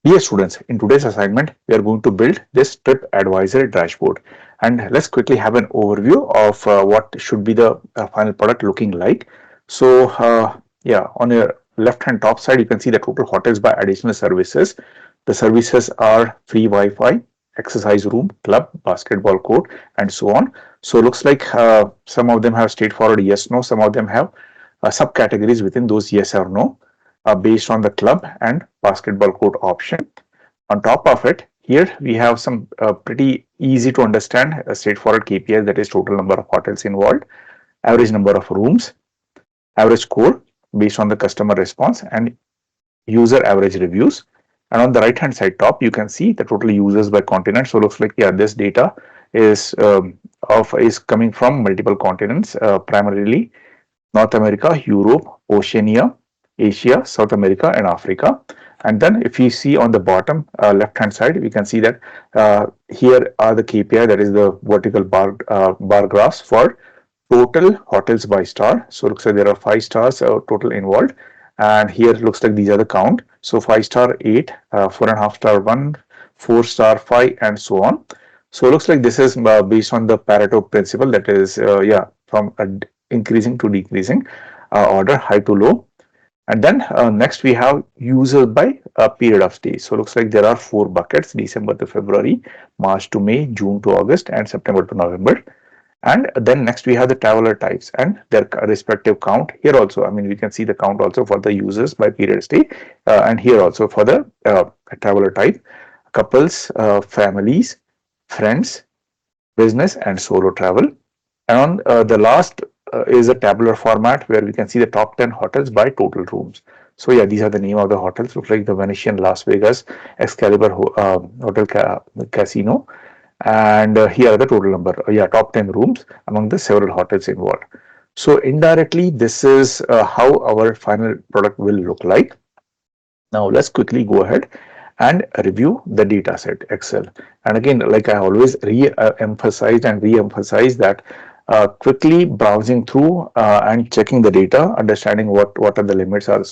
Dear students, in today's assignment, we are going to build this Tripadvisor dashboard. And let's quickly have an overview of what should be the final product looking like. So, yeah, on your left-hand top side, you can see the total hotels by additional services. The services are free Wi-Fi, exercise room, club, basketball court, and so on. So, looks like some of them have straightforward yes, no. Some of them have subcategories within those yes or no based on the club and basketball court option. On top of it, here we have some pretty easy to understand straightforward KPIs, that is total number of hotels involved, average number of rooms, average score based on the customer response, and user average reviews. And on the right hand side top, you can see the total users by continent. So looks like, yeah, this data is is coming from multiple continents, primarily North America, Europe, Oceania, Asia, South America, and Africa. And then if you see on the bottom left hand side, we can see that here are the KPI, that is the vertical bar graphs for total hotels by star. So it looks like there are 5 stars total involved. And here it looks like these are the count. So 5 star 8, 4.5 star 1, 4 star 5, and so on. So it looks like this is based on the Pareto principle, that is, yeah, from increasing to decreasing order, high to low. And then next we have users by period of stay. So it looks like there are 4 buckets: December to February, March to May, June to August, and September to November. And then next we have the traveler types and their respective count. Here also, I mean, we can see the count also for the users by period stay, and here also for the traveler type: couples, families, friends, business, and solo travel. And on the last is a tabular format where we can see the top 10 hotels by total rooms. So yeah, these are the name of the hotels. Looks like the Venetian Las Vegas Excalibur Hotel Casino. And here are the total number, yeah, top 10 rooms among the several hotels involved. So indirectly, this is how our final product will look like. Now let's quickly go ahead and review the data set Excel. And again, like I always re-emphasized and re-emphasize that quickly browsing through and checking the data, understanding what are the limits are,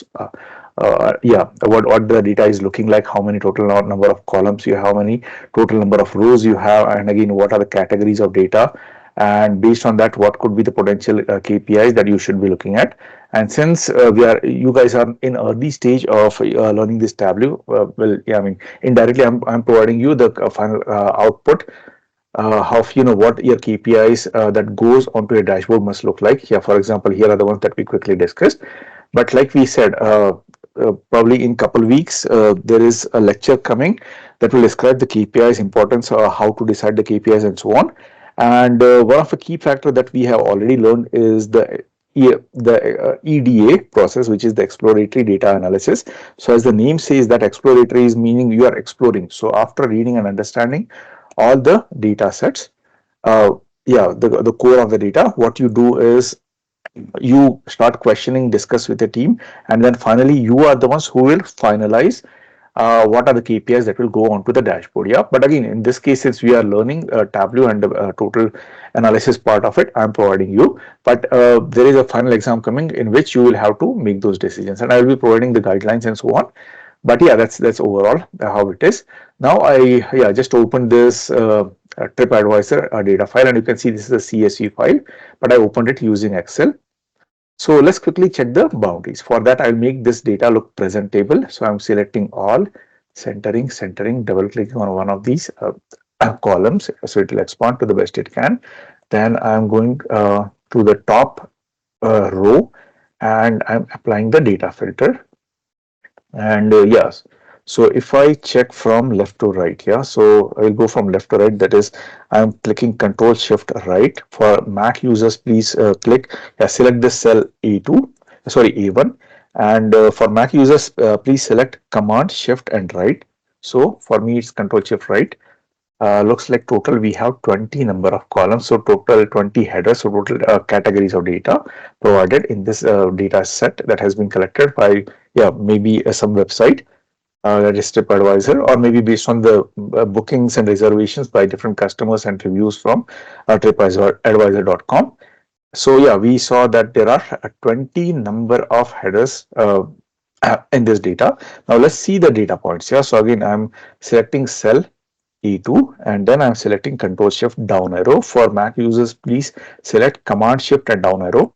yeah, what the data is looking like, how many total number of columns you have, how many total number of rows you have, and again, what are the categories of data, and based on that, what could be the potential KPIs that you should be looking at. And since you guys are in early stage of learning this Tableau, well, yeah, I mean, indirectly, I'm providing you the final output of what your KPIs that goes onto a dashboard must look like. Yeah, for example, here are the ones that we quickly discussed. But like we said, probably in couple weeks, there is a lecture coming that will describe the KPIs, importance, how to decide the KPIs, and so on. And one of the key factor that we have already learned is the EDA process, which is the exploratory data analysis. So as the name says, that exploratory is meaning you are exploring. So after reading and understanding all the data sets, yeah, the core of the data, what you do is you start questioning, discuss with the team, and then finally you are the ones who will finalize what are the KPIs that will go onto the dashboard. Yeah, but again, in this case, since we are learning Tableau and total analysis part of it, I'm providing you. But there is a final exam coming in which you will have to make those decisions, and I will be providing the guidelines and so on. But yeah, that's overall how it is. Now I just opened this Tripadvisor data file, and you can see this is a CSV file, but I opened it using Excel. So let's quickly check the boundaries. For that, I'll make this data look presentable. So I'm selecting all, centering, double clicking on one of these columns. So it will expand to the best it can. Then I'm going to the top row and I'm applying the data filter. And yes, so if I check from left to right, yeah, so I will go from left to right. That is, I'm clicking Control Shift right. For Mac users, please select the cell A2, sorry, A1. And for Mac users, please select Command Shift and right. So for me, it's Control Shift right. Looks like total we have 20 number of columns, so total 20 headers, so total categories of data provided in this data set that has been collected by, yeah, maybe some website that is Tripadvisor, or maybe based on the bookings and reservations by different customers and reviews from Tripadvisor.com. So yeah, we saw that there are 20 number of headers in this data. Now let's see the data points. Yeah, so again, I'm selecting cell E2 and then I'm selecting Control Shift down arrow. For Mac users, please select Command Shift and down arrow.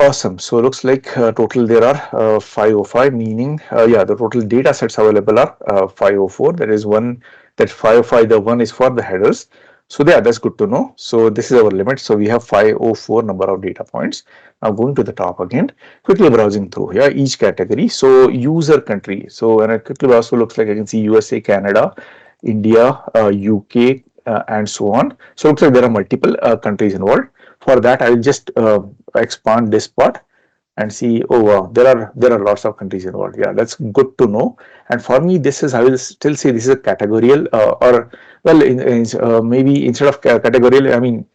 Awesome. So looks like total there are 505, meaning yeah, the total data sets available are 504. There is one that 505. The one is for the headers. So yeah, that's good to know. So this is our limit. So we have 504 number of data points. Now going to the top again, quickly browsing through here each category. So user country. So when I quickly browse, so looks like I can see USA, Canada, India, UK, and so on. So looks like there are multiple countries involved. For that, I will just expand this part and see, oh wow, there are lots of countries involved. Yeah, that's good to know. And for me, this is, I will still say this is a categorical or well, maybe instead of categorical, I mean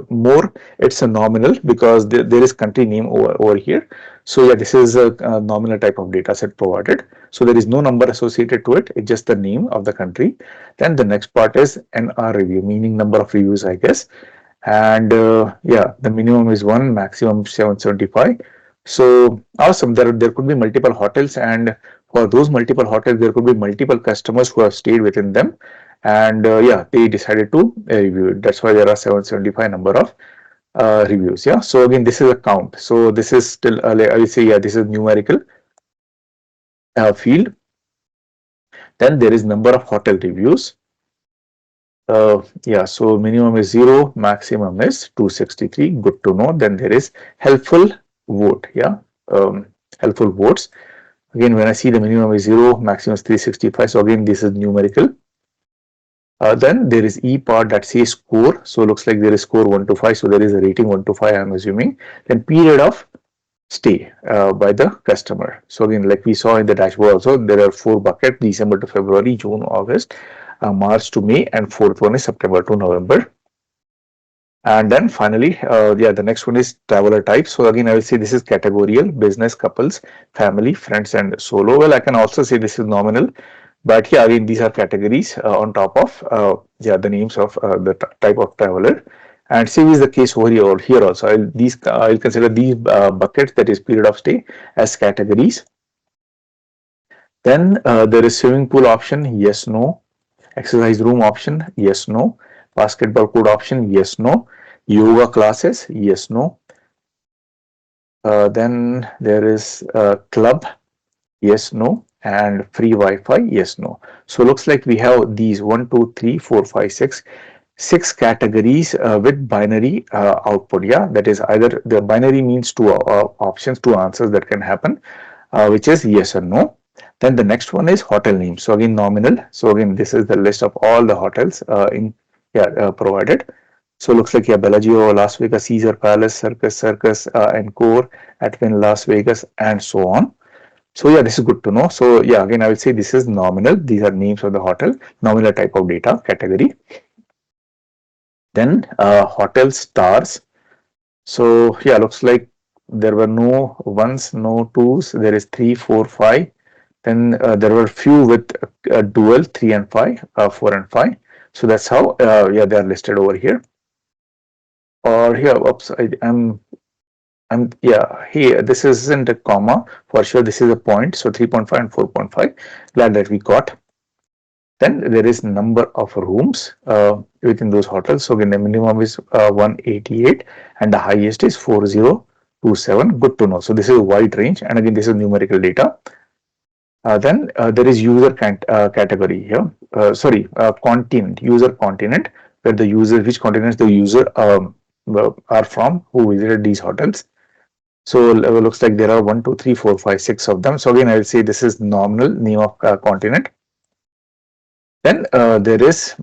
more it's a nominal because there is country name over here. So yeah, this is a nominal type of data set provided. So there is no number associated to it. It's just the name of the country. Then the next part is NR review, meaning number of reviews, I guess. And yeah, the minimum is 1, maximum 775. So awesome. There could be multiple hotels, and for those multiple hotels, there could be multiple customers who have stayed within them, and yeah, they decided to review it. That's why there are 775 number of reviews. Yeah. So again, this is a count. So this is still I will say, yeah, this is numerical field. Then there is number of hotel reviews. Yeah, so minimum is 0, maximum is 263. Good to know. Then there is helpful vote. Yeah, helpful votes. Again, when I see the minimum is 0, maximum is 365. So again, this is numerical. Then there is E part that says score. So looks like there is score 1 to 5. So there is a rating 1 to 5, I'm assuming. Then period of stay by the customer. So again, like we saw in the dashboard also, there are 4 buckets: December to February, June, August, March to May, and fourth one is September to November. And then finally, yeah, the next one is traveler type. So again, I will say this is categorical: business, couples, family, friends, and solo. Well, I can also say this is nominal, but yeah, again, these are categories on top of yeah, the names of the type of traveler. And same is the case over here also. I'll consider these buckets, that is period of stay, as categories. Then there is swimming pool option, yes, no. Exercise room option, yes, no. Basketball court option, yes, no. Yoga classes, yes, no. Then there is club, yes, no. And free Wi-Fi, yes, no. So looks like we have these 1, 2, 3, 4, 5, 6 categories with binary output. Yeah, that is either the binary means two options, two answers that can happen, which is yes or no. Then the next one is hotel name. So again, nominal. So again, this is the list of all the hotels provided. So looks like, yeah, Bellagio, Las Vegas, Caesar Palace, Circus, Encore, Atwin, Las Vegas, and so on. So yeah, this is good to know. So yeah, again, I will say this is nominal. These are names of the hotel, nominal type of data category. Then hotel stars. So yeah, looks like there were no ones, no twos. There is 3, 4, 5. Then there were few with dual 3 and 5, 4 and 5. So that's how yeah, they are listed over here. Or here, oops, I'm yeah, here this isn't a comma for sure. This is a point. So 3.5 and 4.5. Glad that we got. Then there is number of rooms within those hotels. So again, the minimum is 188 and the highest is 4027. Good to know. So this is a wide range, and again, this is numerical data. Then there is user category here. Sorry, continent, user continent, where the user, which continents the user are from, who visited these hotels. So looks like there are 1, 2, 3, 4, 5, 6 of them. So again, I will say this is nominal name of continent. Then there is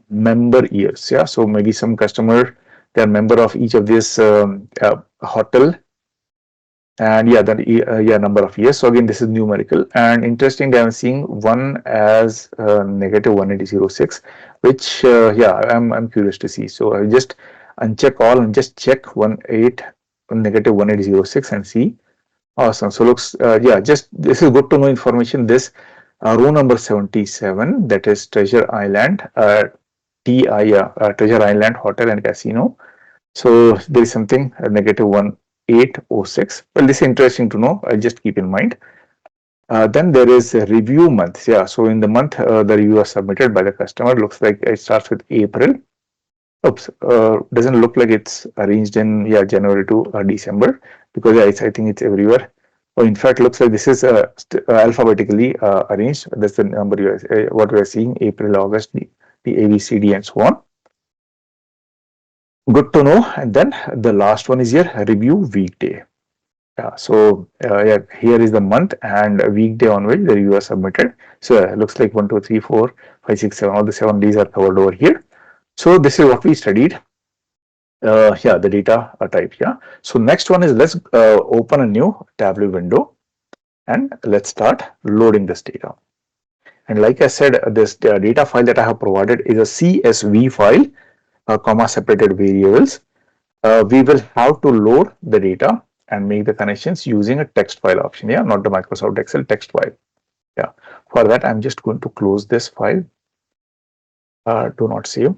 member years. Yeah, so maybe some customer, they are member of each of these hotel. And yeah, then yeah, number of years. So again, this is numerical. And interesting, I'm seeing one as negative 1806, which yeah, I'm curious to see. So I'll just uncheck all and just check negative 1806 and see. Awesome. So looks yeah, just this is good to know information. This row number 77, that is Treasure Island, Treasure Island Hotel and Casino. So there is something negative 1 806. Well, this is interesting to know. Just keep in mind. Then there is a review months. Yeah, so in the month the review was submitted by the customer. Looks like it starts with April. Oops, doesn't look like it's arranged in January to December, because I think it's everywhere. Oh, in fact, looks like this is alphabetically arranged. That's the number what we are seeing: April, August, the A, B, C, D, and so on. Good to know. And then the last one is here, review weekday. Yeah, so here is the month and a weekday on which the review was submitted. So it looks like 1, 2, 3, 4, 5, 6, 7. All the 7 days are covered over here. So this is what we studied. The data type. Yeah. So next one is, let's open a new Tableau window and let's start loading this data. And like I said, this data file that I have provided is a CSV file, comma separated variables. We will have to load the data and make the connections using a text file option. Yeah, not the Microsoft Excel text file. Yeah. For that, I'm just going to close this file. Do not save.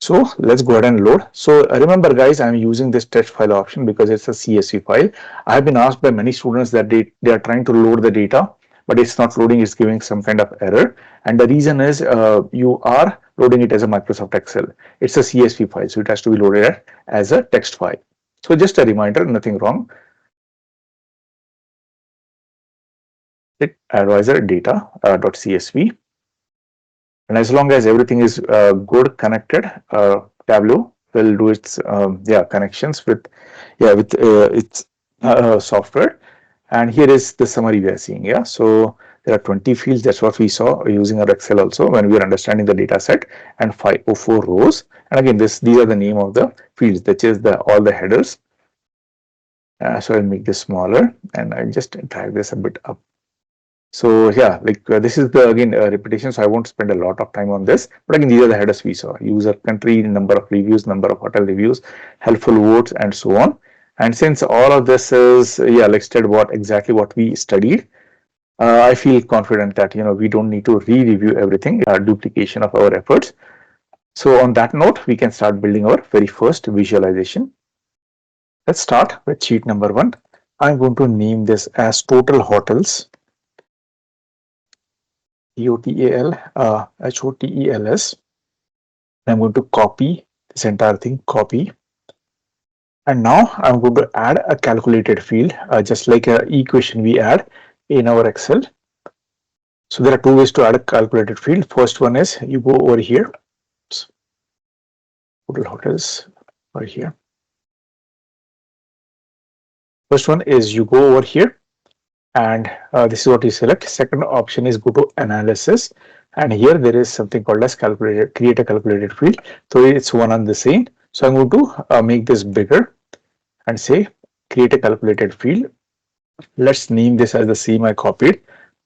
So let's go ahead and load. So remember guys, I'm using this text file option because it's a CSV file. I have been asked by many students that they are trying to load the data, but it's not loading, it's giving some kind of error. And the reason is you are loading it as a Microsoft Excel. It's a CSV file, so it has to be loaded as a text file. So just a reminder, nothing wrong. Advisor data.csv. And as long as everything is good connected, Tableau will do its connections with its software. And here is the summary we are seeing. Yeah, so there are 20 fields. That's what we saw using our Excel also when we were understanding the data set, and 504 rows. And again, these are the name of the fields, that is all the headers. So I'll make this smaller and I'll just drag this a bit up. So yeah, this is the again repetition, so I won't spend a lot of time on this. But again, these are the headers we saw: user, country, number of reviews, number of hotel reviews, helpful votes, and so on. And since all of this is listed exactly what we studied, I feel confident that we don't need to re-review everything, duplication of our efforts. So on that note, we can start building our very first visualization. Let's start with sheet number 1. I'm going to name this as total hotels. HOTELS. I'm going to copy this entire thing, copy. And now I'm going to add a calculated field, just like an equation we add in our Excel. So there are 2 ways to add a calculated field. First one is you go over here, total hotels over here. First one is you go over here, and this is what you select. Second option is go to analysis, and here there is something called as calculated, create a calculated field. So it's one and the same. So I'm going to make this bigger and say create a calculated field. Let's name this as the same I copied,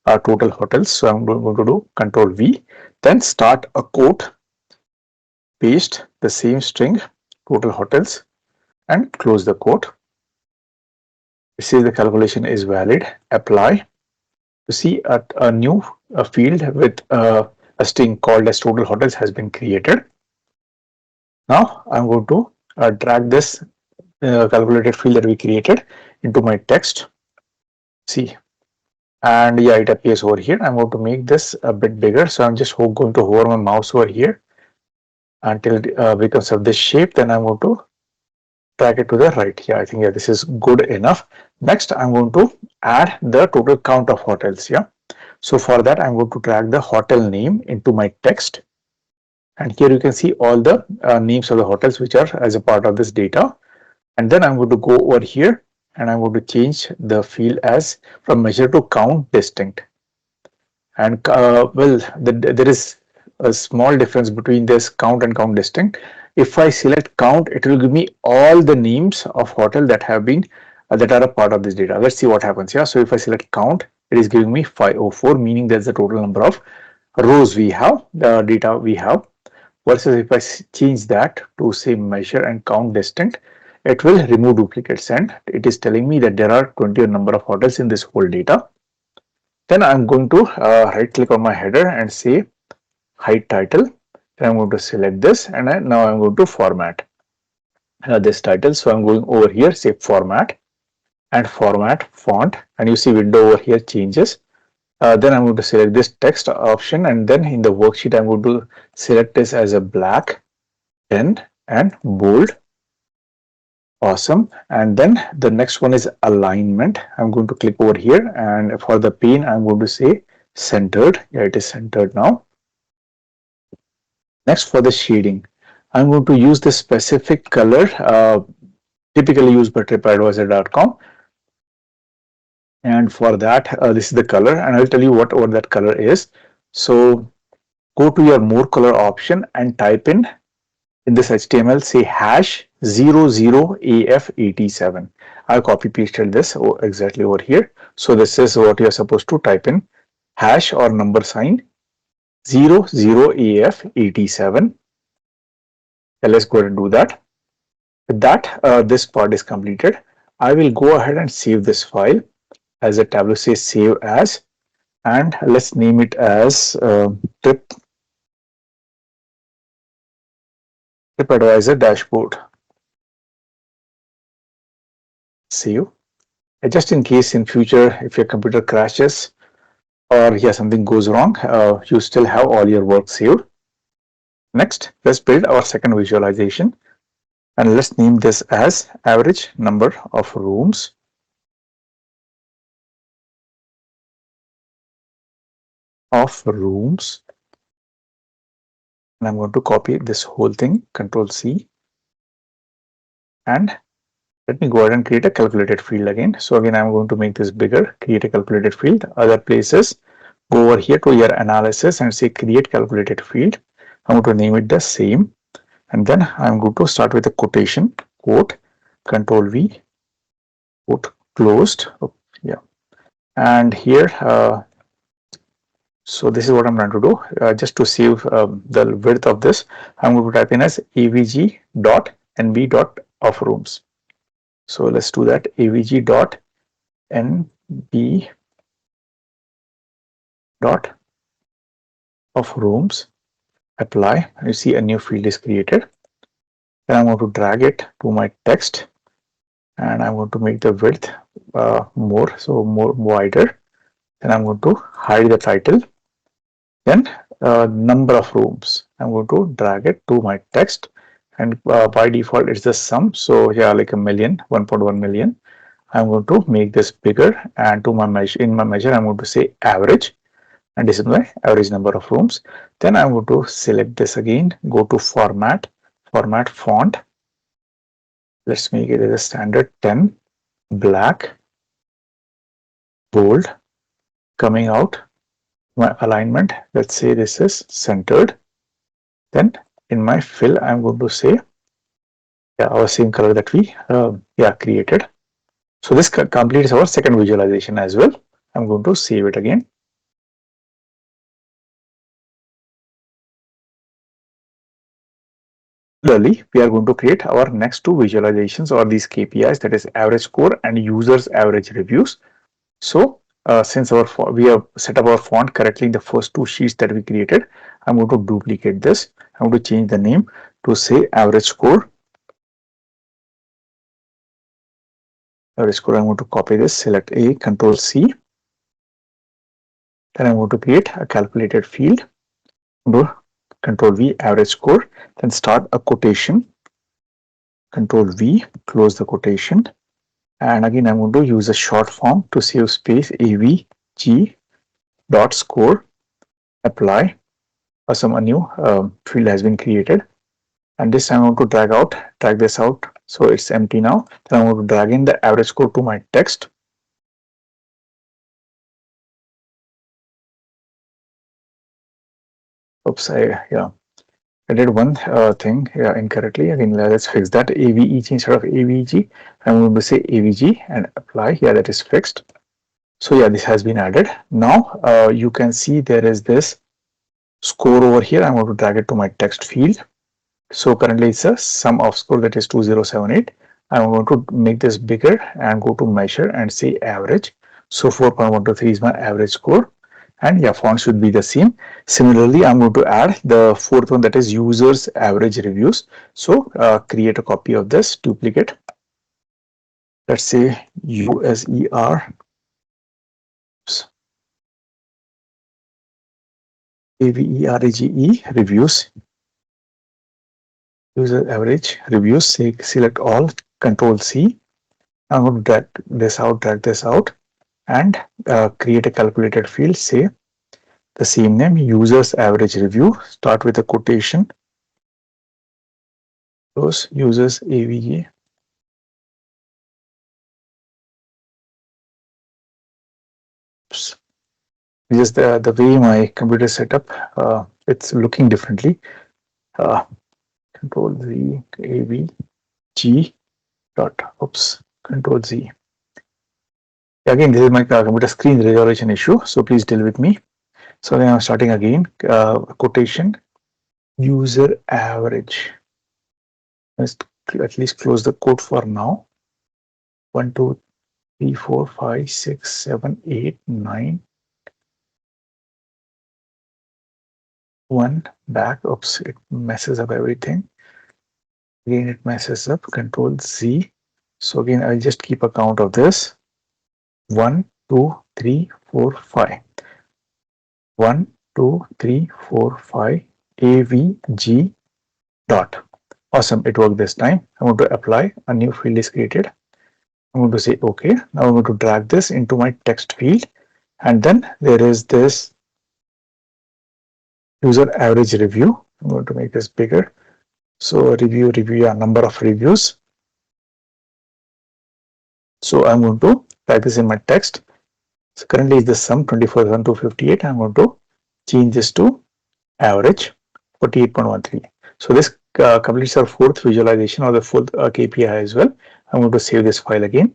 total hotels. So I'm going to do Control V, then start a quote, paste the same string, total hotels, and close the quote. See the calculation is valid. Apply. You see a new field with a string called as total hotels has been created. Now I'm going to drag this calculated field that we created into my text. See, and yeah, it appears over here. I'm going to make this a bit bigger, so I'm just going to hover my mouse over here until it becomes of this shape. Then I'm going to drag it to the right. Yeah, I think this is good enough. Next, I'm going to add the total count of hotels. Yeah, so for that, I'm going to drag the hotel name into my text, and here you can see all the names of the hotels which are as a part of this data. And then I'm going to go over here and I'm going to change the field as from measure to count distinct. And there is a small difference between this count and count distinct. If I select count, it will give me all the names of hotel that have been that are a part of this data. Let's see what happens here. So if I select count, it is giving me 504, meaning that's the total number of rows we have, the data we have. Versus if I change that to say measure and count distinct, it will remove duplicates, and it is telling me that there are 20 number of hotels in this whole data. Then I'm going to right click on my header and say hide title. Then I'm going to select this, and now I'm going to format. this title. So I'm going over here, say format and format font, and you see window over here changes. Then I'm going to select this text option, and then in the worksheet I'm going to select this as a black, pen and bold. Awesome. And then the next one is alignment. I'm going to click over here, and for the pen I'm going to say centered. Yeah, it is centered now. Next, for the shading, I'm going to use this specific color typically used by tripadvisor.com, and for that this is the color, and I'll tell you what that color is. So go to your more color option and type in this HTML, say hash 00AF87. I copy pasted this exactly over here. So this is what you're supposed to type in, hash or number sign 00AF87. Let's go ahead and do that. With that, this part is completed. I will go ahead and save this file as a tableau, say save as, and let's name it as TripAdvisor dashboard. Save. Just in case in future if your computer crashes or something goes wrong, you still have all your work saved. Next, let's build our second visualization, and let's name this as average number of rooms. And I'm going to copy this whole thing, Control C, and let me go ahead and create a calculated field again. So again, I'm going to make this bigger, create a calculated field. Other places, go over here to your analysis and say create calculated field. I'm going to name it the same, and then I'm going to start with a quotation, quote, Control V, quote closed. Oh, yeah, and here so this is what I'm trying to do. Just to save the width of this, I'm going to type in as avg.nb.of rooms. So let's do that, avg.nb.of rooms. Apply. You see a new field is created. Then I'm going to drag it to my text, and I'm going to make the width more, so more wider. Then I'm going to hide the title. Then number of rooms, I'm going to drag it to my text, and by default it's the sum. So yeah, like a million, 1.1 million. I'm going to make this bigger, and to my measure, in my measure I'm going to say average, and this is my average number of rooms. Then I'm going to select this again, go to format font. Let's make it as a standard 10, black, bold. Coming out, my alignment, let's say this is centered. Then in my fill, I'm going to say our same color that we created. So this completes our second visualization as well. I'm going to save it again. Similarly, we are going to create our next two visualizations, or these KPIs, that is average score and users average reviews. So since we have set up our font correctly in the first two sheets that we created, I'm going to duplicate this. I'm going to change the name to say average score. Average score, I'm going to copy this, select A, Control C. Then I'm going to create a calculated field. Control V, average score. Then start a quotation. Control V, close the quotation. And again, I'm going to use a short form to save space, avg.score. Apply. Awesome, a new field has been created. And this I'm going to drag this out. So it's empty now. Then I'm going to drag in the average score to my text. Oops, I did one thing incorrectly. Again, let's fix that. AVEG instead of AVG. I'm going to say AVG and apply. Yeah, that is fixed. So yeah, this has been added. Now you can see there is this score over here. I'm going to drag it to my text field. So currently it's a sum of score, that is 2078. I'm going to make this bigger and go to measure and say average. So 4.123 is my average score. and yeah, font should be the same. Similarly, I'm going to add the fourth one, that is users average reviews. So create a copy of this, duplicate. Let's say user average reviews, user average reviews. Say select all, Control C. I'm going to drag this out, and create a calculated field. Say the same name, users average review. Start with a quotation. Those users AVG. Just the way my computer is set up, it's looking differently. Control Z AVG dot. Oops. Control Z. Again, this is my computer screen resolution issue, so please deal with me. So then I'm starting again. Quotation user average. Let's at least close the code for now. 1, 2, 3, 4, 5, 6, 7, 8, 9. 1 back. Oops, it messes up everything. Again, it messes up. Control Z. So again, I'll just keep a count of this. 1, 2, 3, 4, 5. 1, 2, 3, 4, 5. AVG dot. Awesome, it worked this time. I'm going to apply. A new field is created. I'm going to say OK. Now I'm going to drag this into my text field, and then there is this user average review. I'm going to make this bigger. So review, a number of reviews. So I'm going to type this in my text. So currently is the sum 24,258. I'm going to change this to average 48.13. So this completes our fourth visualization, or the fourth KPI as well. I'm going to save this file again.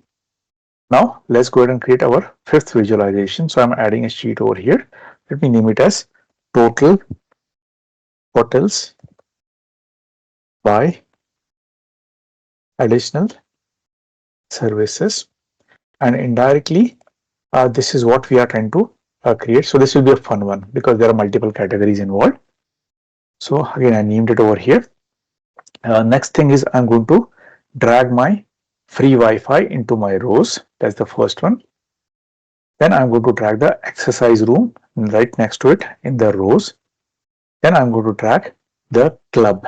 Now let's go ahead and create our fifth visualization. So I'm adding a sheet over here. Let me name it as total hotels by additional services, and indirectly this is what we are trying to create. So this will be a fun one because there are multiple categories involved. So again, I named it over here. Next thing is I'm going to drag my free Wi-Fi into my rows. That's the first one. Then I'm going to drag the exercise room right next to it in the rows. Then I'm going to drag the club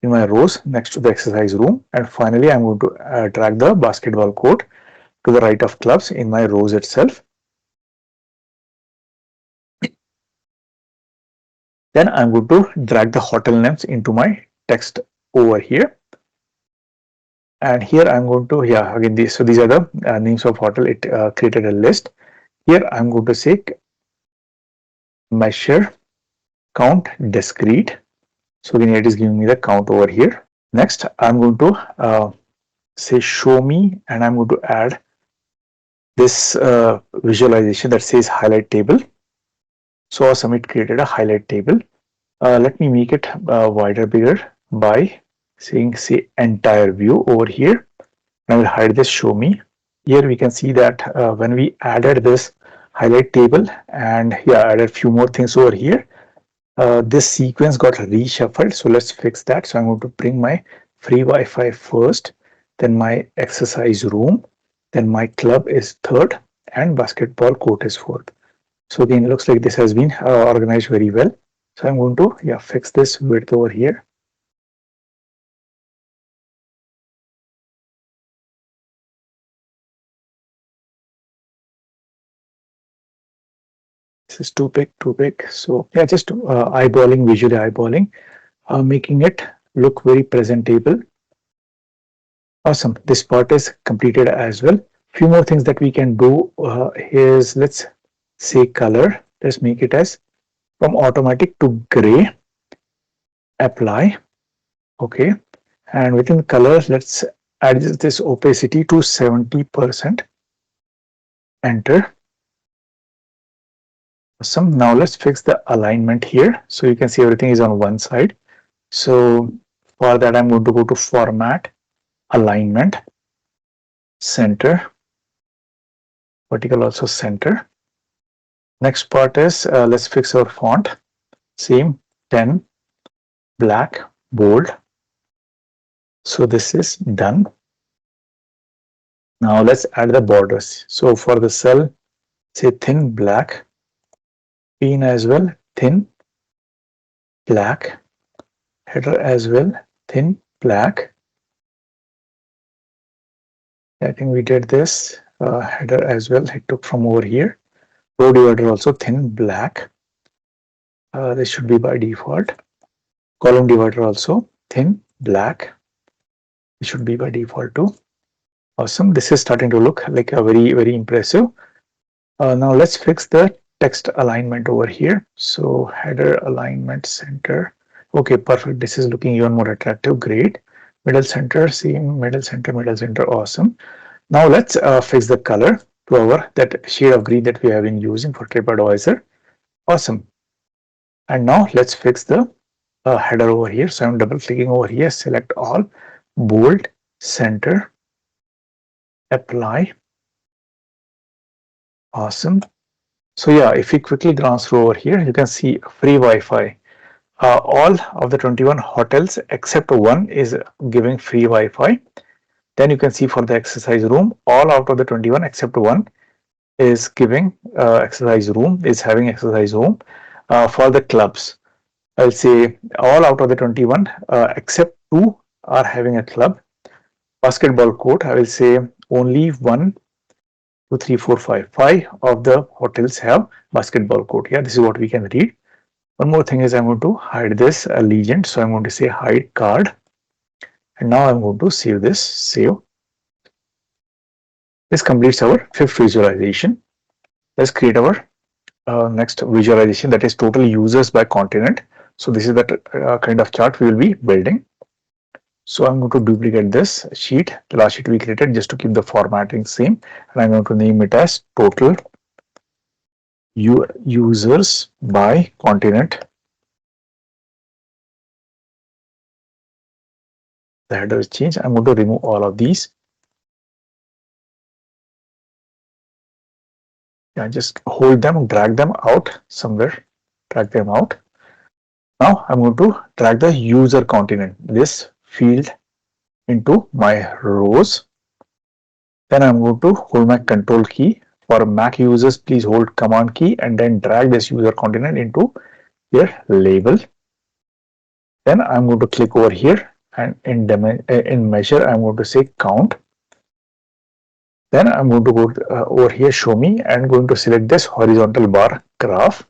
in my rows next to the exercise room. And finally, I'm going to drag the basketball court to the right of clubs in my rows itself. Then I'm going to drag the hotel names into my text over here. And here I'm going to, again, these are the names of hotel. It created a list. Here I'm going to say measure count discrete. So again, it is giving me the count over here. Next, I'm going to say show me, and I'm going to add this visualization that says highlight table. So awesome, it created a highlight table. Let me make it wider, bigger by saying say entire view over here. I will hide this show me. Here we can see that when we added this highlight table and added few more things over here, this sequence got reshuffled. So let's fix that. So I'm going to bring my free Wi-Fi first, then my exercise room, then my club is third, and basketball court is fourth. So again, it looks like this has been organized very well. So I'm going to fix this width over here. This is too big. So just eyeballing, visually eyeballing, making it look very presentable. Awesome. This part is completed as well. Few more things that we can do is, let's say color. Let's make it as from automatic to gray. Apply. Okay. And within colors, let's add this opacity to 70%. Enter. Awesome. Now let's fix the alignment here. So you can see everything is on one side. So for that, I'm going to go to format, alignment, center, vertical also center. Next part is let's fix our font. Same 10 black bold. So this is done. Now let's add the borders. So for the cell, say thin black, pin as well, thin black, header as well, thin black. I think we did this header as well. I took from over here. Row divider also thin black. This should be by default. Column divider also thin black. It should be by default too. Awesome. This is starting to look like a very impressive. Now let's fix the text alignment over here. So header alignment center. Okay, perfect. This is looking even more attractive. Great. Middle center, same middle center, middle center. Awesome. Now let's fix the color to our that shade of green that we have been using for Tripadvisor. Awesome. And now let's fix the header over here. So I'm double clicking over here, select all, bold, center, apply. Awesome. So yeah, if we quickly glance through over here, you can see free Wi-Fi. All of the 21 hotels except one is giving free Wi-Fi. Then you can see for the exercise room, all out of the 21 except one is giving exercise room, is having exercise room. For the clubs, I'll say all out of the 21 except two are having a club. Basketball court, I will say only 1, 2, 3, 4, 5. 5 of the hotels have basketball court. Yeah, this is what we can read. One more thing is I'm going to hide this legend. So I'm going to say hide card. And now I'm going to save this, save. This completes our fifth visualization. Let's create our next visualization, that is total users by continent. So this is the kind of chart we will be building. So I'm going to duplicate this sheet, the last sheet we created, just to keep the formatting same. And I'm going to name it as total users by continent. The header is changed. I'm going to remove all of these. Yeah, just hold them, drag them out somewhere, drag them out. Now I'm going to drag the user continent, this field, into my rows. Then I'm going to hold my control key. For Mac users, please hold command key and then drag this user continent into your label. Then I'm going to click over here and in measure, I'm going to say count. Then I'm going to go over here, show me, and going to select this horizontal bar graph.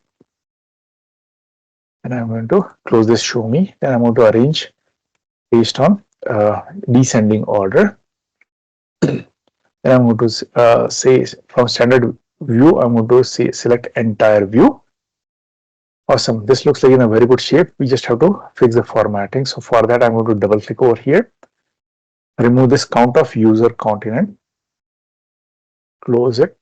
And I'm going to close this show me. Then I'm going to arrange based on descending order. Then I'm going to say from standard view, I'm going to say select entire view. Awesome. This looks like in a very good shape. We just have to fix the formatting. So for that, I'm going to double click over here. Remove this count of user continent. Close it.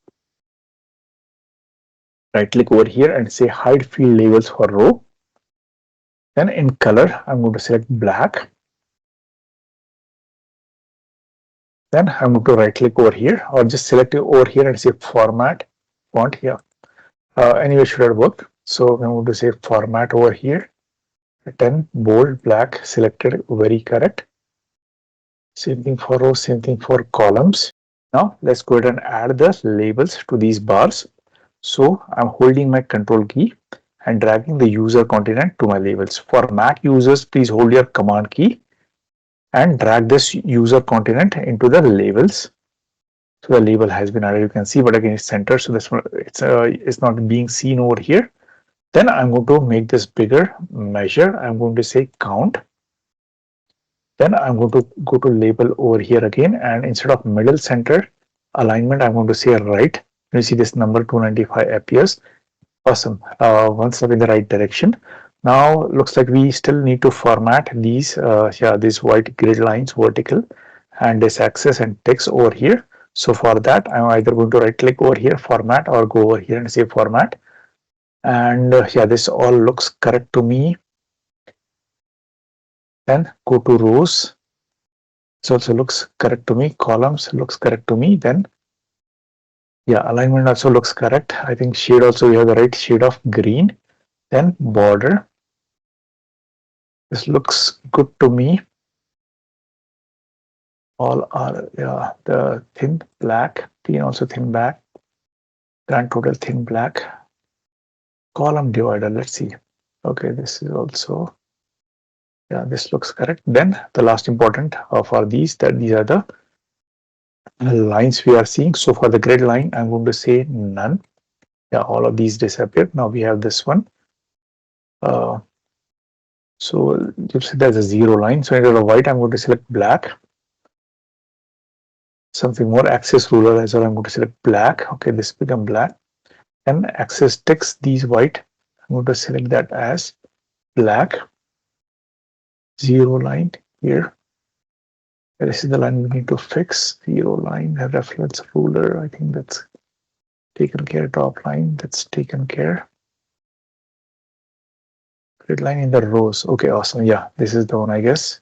Right click over here and say hide field labels for row. Then in color, I'm going to select black. Then I'm going to right click over here or just select it over here and say format font here. Anyway, should have worked. So I'm going to say format over here. 10 bold black selected, very correct. Same thing for rows, same thing for columns. Now let's go ahead and add the labels to these bars. So I'm holding my control key and dragging the user continent to my labels. For Mac users, please hold your command key and drag this user continent into the labels. So the label has been added, you can see, but again it's centered, so this one it's not being seen over here. Then I'm going to make this bigger, measure. I'm going to say count. Then I'm going to go to label over here again, and instead of middle center alignment, I'm going to say right. You see this number 295 appears. Awesome. One step in the right direction. Now looks like we still need to format these these white grid lines vertical and this axis and text over here. So for that, I'm either going to right click over here, format, or go over here and say format. And yeah, this all looks correct to me. Then go to rows. This also looks correct to me. Columns looks correct to me. Then Yeah, alignment also looks correct. I think shade also we have the right shade of green. Then border. This looks good to me. All are, yeah, the thin black, thin also thin black, grand total thin black. Column divider, let's see. Okay, this is also, yeah, this looks correct. Then the last important for these, that these are the lines we are seeing. So for the grid line, I'm going to say none. Yeah, all of these disappeared. Now we have this one. Uh, so you see there's a zero line. So instead of white, I'm going to select black. Something more axis ruler as well. I'm going to select black. Okay, this become black. And axis text these white. I'm going to select that as black. Zero line here. This is the line we need to fix. Zero line, reference ruler. I think that's taken care. Top line, that's taken care. Grid line in the rows. Okay, awesome. Yeah, this is the one, I guess.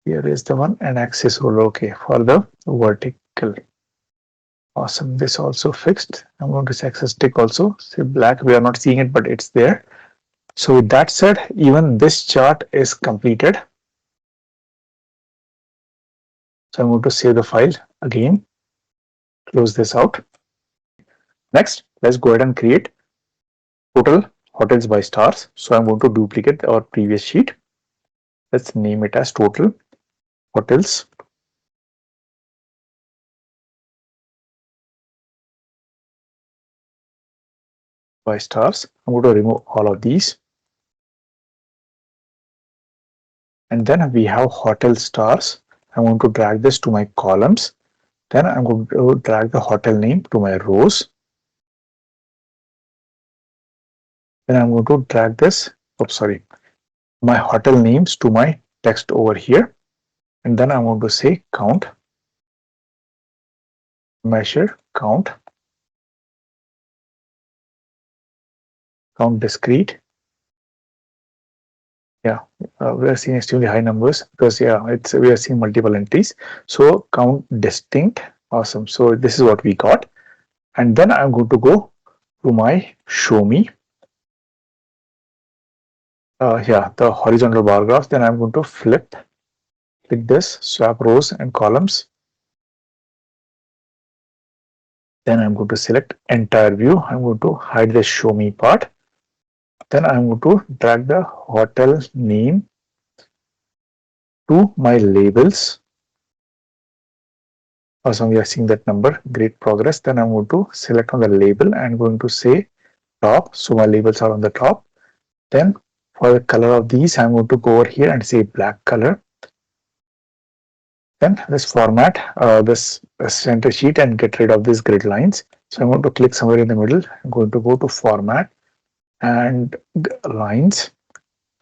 Here is the one, and axis ruler. Okay, for the vertical. Awesome. This also fixed. I'm going to say axis tick also. Say black. We are not seeing it, but it's there. So with that said, even this chart is completed. So I'm going to save the file again. Close this out. Next, let's go ahead and create total hotels by stars. So I'm going to duplicate our previous sheet. Let's name it as total hotels by stars. I'm going to remove all of these. And then we have hotel stars. I'm going to drag this to my columns. Then I'm going to drag the hotel name to my rows. Then I'm going to drag this, my hotel names to my text over here. And then I'm going to say count, measure, count discrete. Yeah, we are seeing extremely high numbers because we are seeing multiple entries. So count distinct. Awesome. So this is what we got. And then I'm going to go to my show me. The horizontal bar graphs. Then I'm going to click this, swap rows and columns. Then I'm going to select entire view. I'm going to hide the show me part. Then I'm going to drag the hotel name to my labels. Awesome, we are seeing that number. Great progress. Then I'm going to select on the label and I'm going to say top. So my labels are on the top. Then for the color of these, I'm going to go over here and say black color. Then let's format this center sheet and get rid of these grid lines. So I'm going to click somewhere in the middle. I'm going to go to format and lines.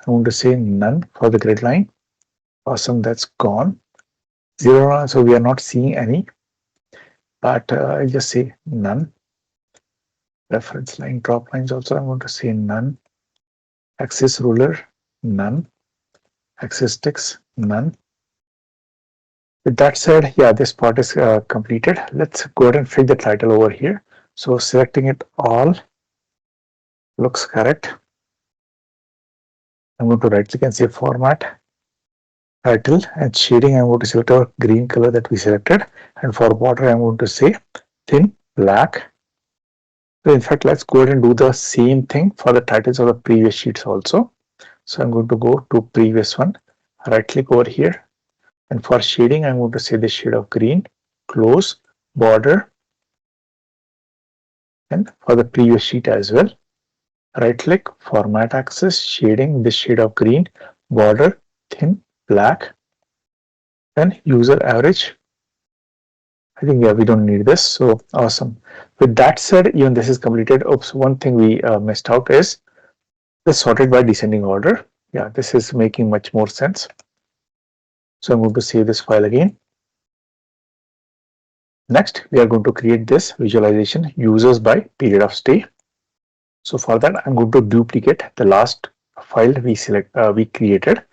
I'm going to say none for the grid line. Awesome, that's gone. Zero, so we are not seeing any, but I'll just say none. Reference line, drop lines also, I'm going to say none. Axis ruler, none. Axis text, none. With that said, yeah, this part is completed. Let's go ahead and fill the title over here. So selecting it all looks correct. I'm going to right click and say format, title, and shading. I'm going to select our green color that we selected. And for border, I'm going to say thin black. So in fact, let's go ahead and do the same thing for the titles of the previous sheets also. So I'm going to go to previous one, right click over here. And for shading, I'm going to say the shade of green, close, border. And for the previous sheet as well, right click, format axis, shading, this shade of green, border, thin, black. Then user average. I think, yeah, we don't need this. So awesome. With that said, even this is completed. Oops, one thing we missed out is the sorted by descending order. Yeah, this is making much more sense. So I'm going to save this file again. Next, we are going to create this visualization users by period of stay. So for that, I'm going to duplicate the last file we created.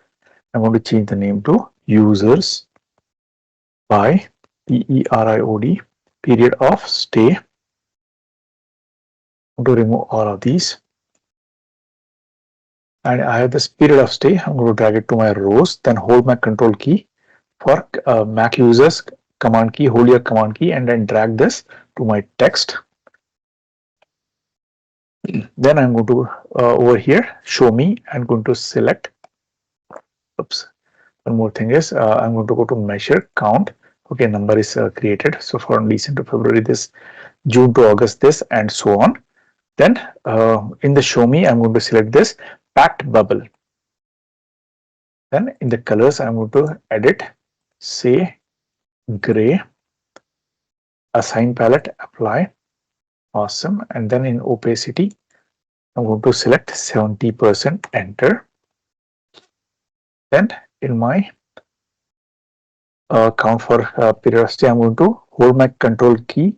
I'm going to change the name to users by period. period of stay. I'm going to remove all of these. And I have this period of stay. I'm going to drag it to my rows, then hold my control key. For Mac users, command key, hold your command key and then drag this to my text. Then I'm going to over here, show me, I'm going to select, oops, one more thing is I'm going to go to measure count. Okay, number is created. So from December to February, this, June to August, this, and so on. Then in the show me, I'm going to select this packed bubble. Then in the colors, I'm going to edit, say gray, assign palette, apply, awesome. And then in opacity, I'm going to select 70%, enter. Then in my count for period of stay, I'm going to hold my control key.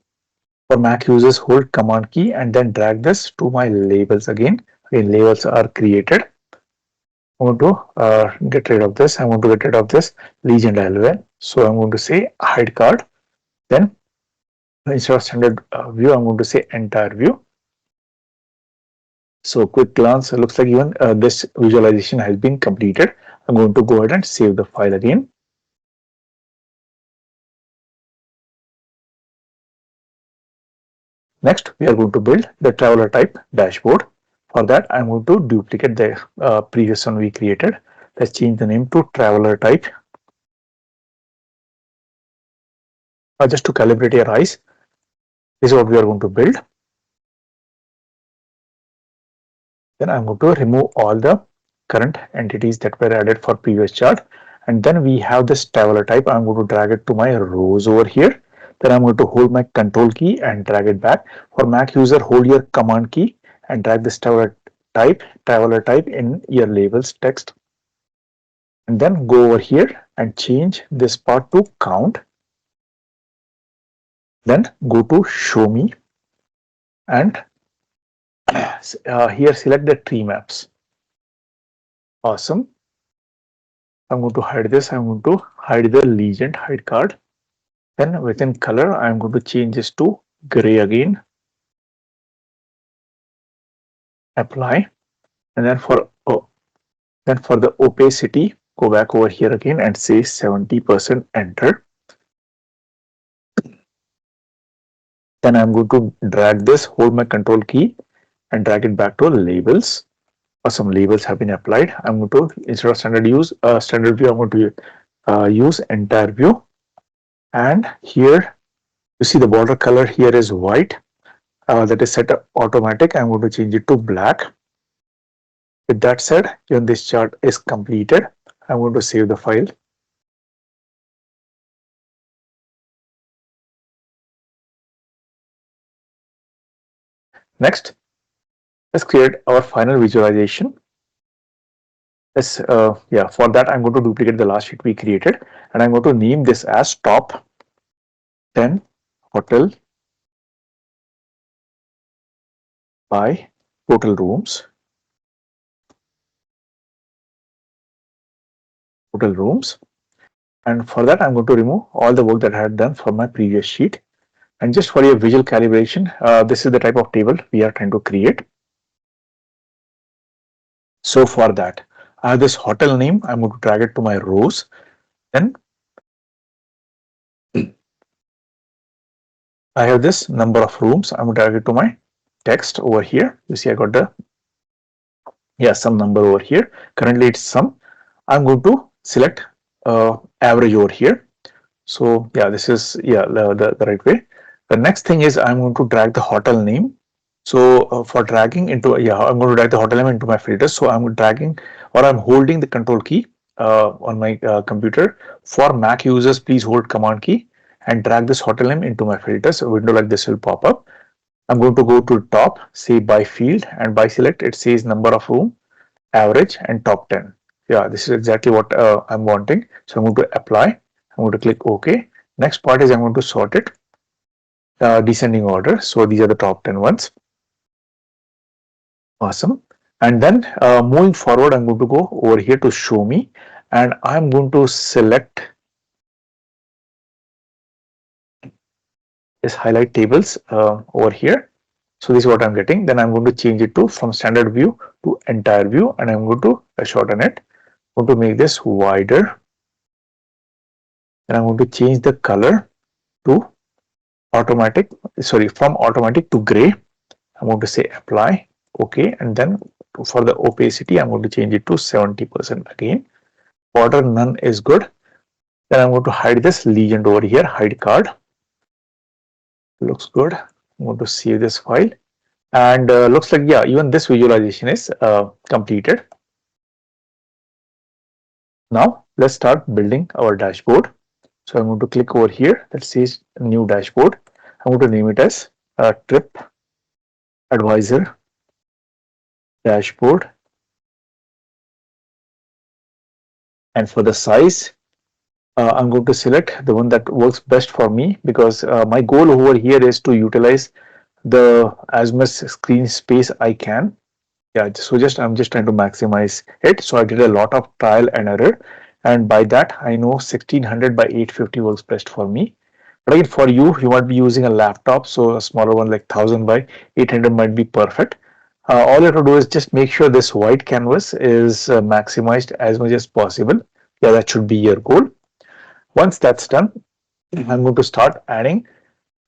For Mac users, hold command key and then drag this to my labels again. Again, labels are created. I'm going to get rid of this. I'm going to get rid of this legend as well. So I'm going to say hide card. Then instead of standard view, I'm going to say entire view. So quick glance, it looks like even this visualization has been completed. I'm going to go ahead and save the file again. Next, we are going to build the traveler type dashboard. For that, I'm going to duplicate the previous one we created. Let's change the name to traveler type. Just to calibrate your eyes, this is what we are going to build. Then I'm going to remove all the current entities that were added for previous chart. And then we have this traveler type. I'm going to drag it to my rows over here. Then I'm going to hold my control key and drag it back. For Mac user, hold your command key and drag this traveler type in your labels text. And then go over here and change this part to count. Then go to show me and here select the tree maps. Awesome. I'm going to hide this. I'm going to hide the legend hide card. Then within color, I'm going to change this to gray again. Apply. And then for the opacity, go back over here again and say 70%, enter. Then I'm going to drag this, hold my control key and drag it back to labels. Some labels have been applied. I'm going to, instead of standard view, I'm going to use entire view. And here you see the border color here is white. That is set up automatic. I'm going to change it to black. With that said, when this chart is completed, I'm going to save the file. Next, let's create our final visualization. Let's, for that, I'm going to duplicate the last sheet we created and I'm going to name this as top 10 hotel by total rooms. And for that, I'm going to remove all the work that I had done from my previous sheet. And just for your visual calibration, this is the type of table we are trying to create. So for that, I have this hotel name. I'm going to drag it to my rows. Then I have this number of rooms. I'm going to drag it to my text over here. You see, I got the some number over here. Currently, it's some. I'm going to select average over here. So this is the right way. The next thing is I'm going to drag the hotel name. So for dragging into I'm going to drag the hotel name into my filters. So I'm dragging or I'm holding the control key on my computer. For Mac users, please hold command key and drag this hotel name into my filters. A window like this will pop up. I'm going to go to top, say by field, and by select it says number of room, average, and top 10. This is exactly what I'm wanting. So I'm going to apply. I'm going to click OK. Next part is I'm going to sort it descending order. So these are the top 10 ones. Awesome. And then moving forward, I'm going to go over here to show me and I'm going to select is highlight tables over here. So this is what I'm getting. Then I'm going to change it to from standard view to entire view, and I'm going to shorten it. I'm going to make this wider, and I'm going to change the color to automatic. Sorry, from automatic to gray. I'm going to say apply, okay, and then for the opacity, I'm going to change it to 70% again. Border none is good. Then I'm going to hide this legend over here, hide card. Looks good. I'm going to save this file, and looks like, yeah, even this visualization is completed. Now let's start building our dashboard. So I'm going to click over here that says new dashboard. I'm going to name it as Trip Advisor Dashboard, and for the size, I'm going to select the one that works best for me, because my goal over here is to utilize the as much screen space I can. Yeah, so I'm just trying to maximize it. So I did a lot of trial and error, and by that I know 1600 by 850 works best for me. But again, for you, you might be using a laptop, so a smaller one like 1000 by 800 might be perfect. All you have to do is just make sure this white canvas is maximized as much as possible. Yeah, that should be your goal. Once that's done, I'm going to start adding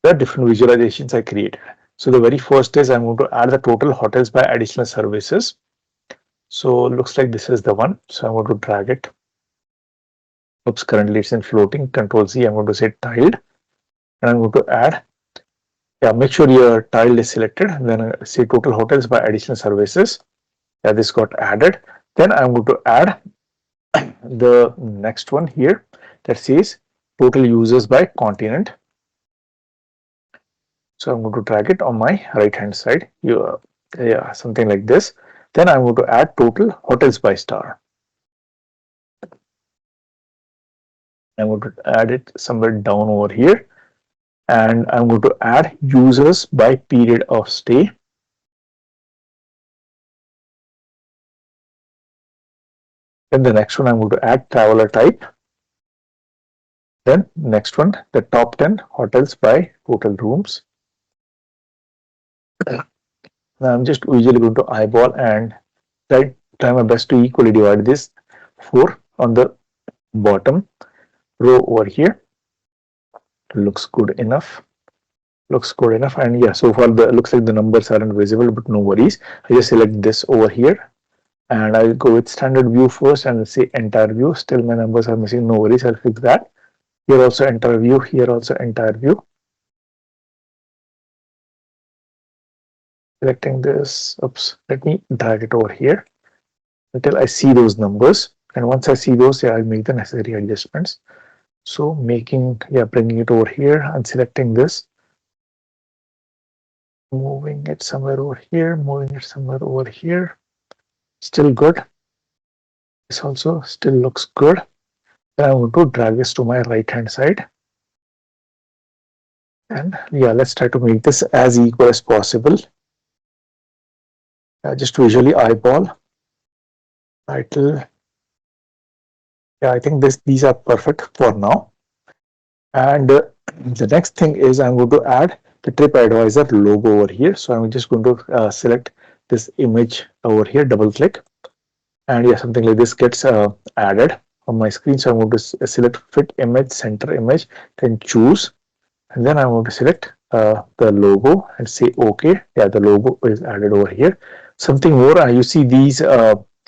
the different visualizations I created. So the very first is I'm going to add the total hotels by additional services. So it looks like this is the one. So I'm going to drag it. Oops, currently it's in floating. Control Z. I'm going to say tiled, and I'm going to add. Yeah, make sure your tile is selected. Then say total hotels by additional services. Yeah, this got added. Then I'm going to add the next one here that says total users by continent. So I'm going to drag it on my right hand side. Yeah, something like this. Then I'm going to add total hotels by star. I'm going to add it somewhere down over here, and I'm going to add users by period of stay. Then the next one, I'm going to add traveler type. Then next one, the top 10 hotels by total rooms. Now I'm just usually going to eyeball and try my best to equally divide this 4 on the bottom row over here. Looks good enough. Looks good enough. And yeah, so far the looks like the numbers aren't visible, but no worries. I just select this over here, and I'll go with standard view first and say entire view. Still my numbers are missing. No worries, I'll fix that. Here also entire view. Here also entire view. Selecting this. Oops. Let me drag it over here until I see those numbers. And once I see those, yeah, I'll make the necessary adjustments. So bringing it over here and selecting this, moving it somewhere over here, moving it somewhere over here. Still good. This also still looks good. Then I'm going to drag this to my right hand side. And yeah, let's try to make this as equal as possible. Just visually eyeball. Title. Yeah, I think these are perfect for now. And the next thing is I'm going to add the Tripadvisor logo over here. So I'm just going to select this image over here, double click, and yeah, something like this gets added on my screen. So I'm going to select fit image, center image, then choose, and then I'm going to select the logo and say OK. Yeah, the logo is added over here. Something more, you see these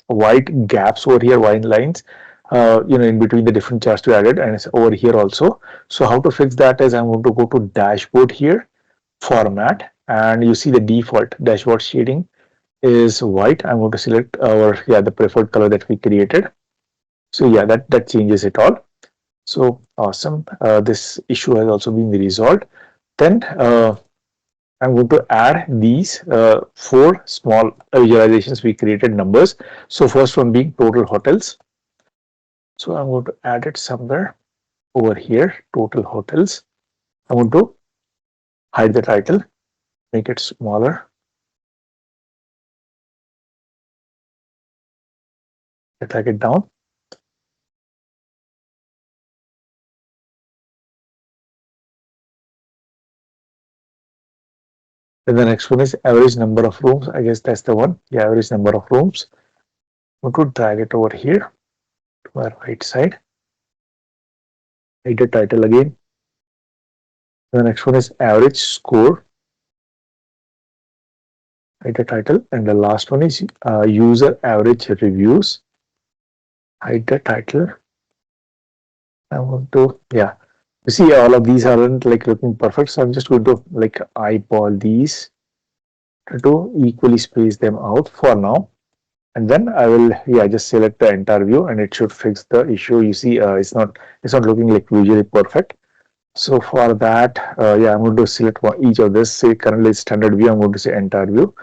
white gaps over here, white lines, in between the different charts we added, and it's over here also. So how to fix that is I'm going to go to dashboard here, format, and you see the default dashboard shading is white. I'm going to select the preferred color that we created. So yeah, that changes it all. So awesome. This issue has also been resolved. Then I'm going to add these 4 small visualizations we created numbers. So first one being total hotels. So I'm going to add it somewhere over here, total hotels. I'm going to hide the title, make it smaller, drag it down. Then the next one is average number of rooms. I guess that's the one. Yeah, average number of rooms. I'm going to drag it over here to my right side. Hide the title again. The next one is average score. Hide the title. And the last one is user average reviews. Hide the title. I want to, yeah. You see, all of these aren't like looking perfect. So I'm just going to like eyeball these to equally space them out for now. And then I will, yeah, just select the entire view and it should fix the issue. You see, it's not looking like visually perfect. So for that, yeah, I'm going to select each of this. Say currently it's standard view. I'm going to say entire view.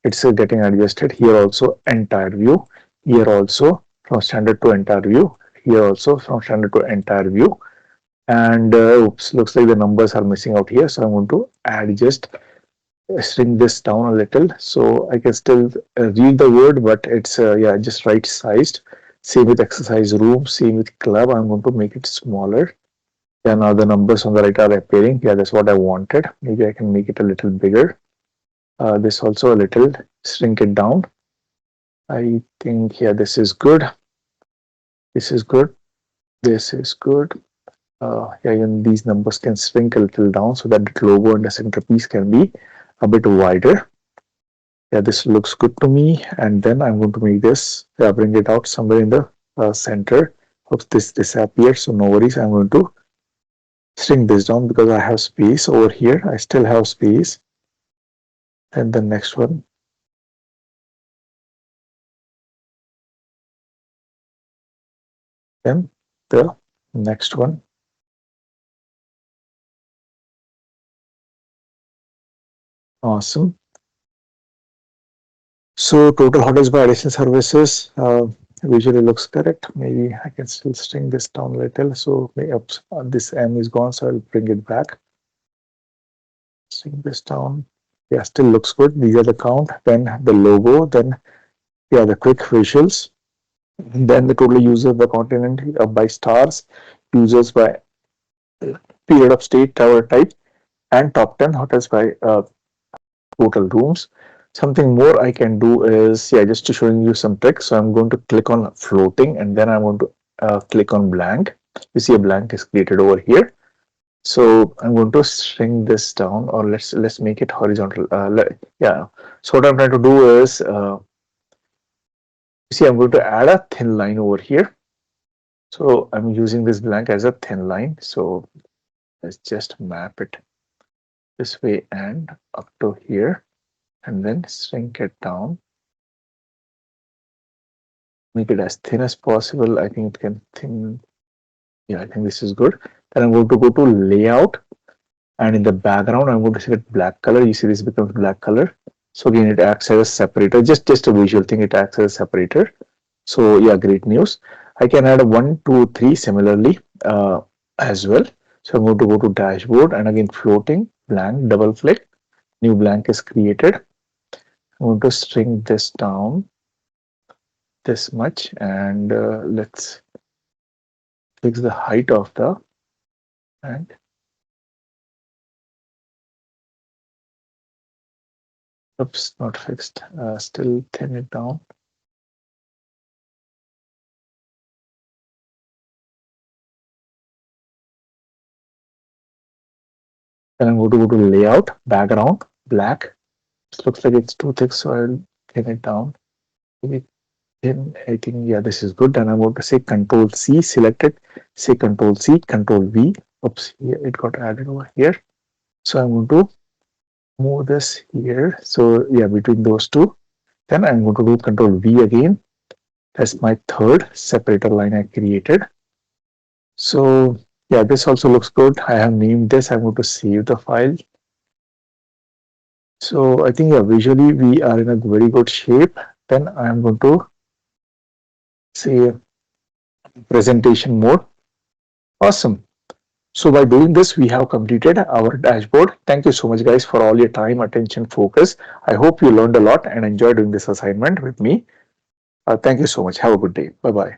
It's getting adjusted here also entire view. Here also from standard to entire view. Here also from standard to entire view. And oops, looks like the numbers are missing out here. So I'm going to add just shrink this down a little so I can still read the word, but it's yeah, just right sized. Same with exercise room, same with club. I'm going to make it smaller. Yeah, now the numbers on the right are appearing. Yeah, that's what I wanted. Maybe I can make it a little bigger. This also a little, shrink it down. I think, yeah, this is good. This is good. This is good. Yeah, even these numbers can shrink a little down so that the logo and the centerpiece can be a bit wider. Yeah, this looks good to me. And then I'm going to make this, bring it out somewhere in the center. Oops, this disappeared, so no worries. I'm going to shrink this down because I have space over here. I still have space. And the next one. Then the next one. Awesome. So total hotels by additional services visually looks correct. Maybe I can still string this down a little. So oops, this M is gone, so I'll bring it back. String this down. Yeah, still looks good. These are the count. Then the logo. Then yeah, the quick visuals. And then the total users by continent by stars, users by period of stay, tower type, and top 10 hotels by total rooms. Something more I can do is, yeah, just to showing you some tricks. So I'm going to click on floating and then I'm going to click on blank. You see a blank is created over here. So I'm going to shrink this down, or let's make it horizontal. Yeah. So what I'm trying to do is, see, I'm going to add a thin line over here. So I'm using this blank as a thin line. So let's just map it this way and up to here, and then shrink it down. Make it as thin as possible. I think it can thin. Yeah, I think this is good. Then I'm going to go to layout, and in the background, I'm going to select black color. You see this becomes black color. So again, it acts as a separator. Just a visual thing. It acts as a separator. So yeah, great news. I can add a 1, 2, 3 similarly as well. So I'm going to go to dashboard and again floating blank, double click, new blank is created. I'm going to shrink this down this much and let's fix the height of the and oops, not fixed. Still thin it down. Then I'm going to go to layout, background, black. It looks like it's too thick, so I'll thin it down. Maybe thin, I think, yeah, this is good. And I'm going to say Control C, select it, say Control C, Control V. Oops, yeah, it got added over here. So I'm going to move this here. So yeah, between those two. Then I'm going to do Control V again. That's my third separator line I created. So yeah, this also looks good. I have named this. I'm going to save the file. So I think, yeah, visually we are in a very good shape. Then I'm going to say presentation mode. Awesome. So by doing this, we have completed our dashboard. Thank you so much, guys, for all your time, attention, focus. I hope you learned a lot and enjoyed doing this assignment with me. Thank you so much. Have a good day. Bye-bye.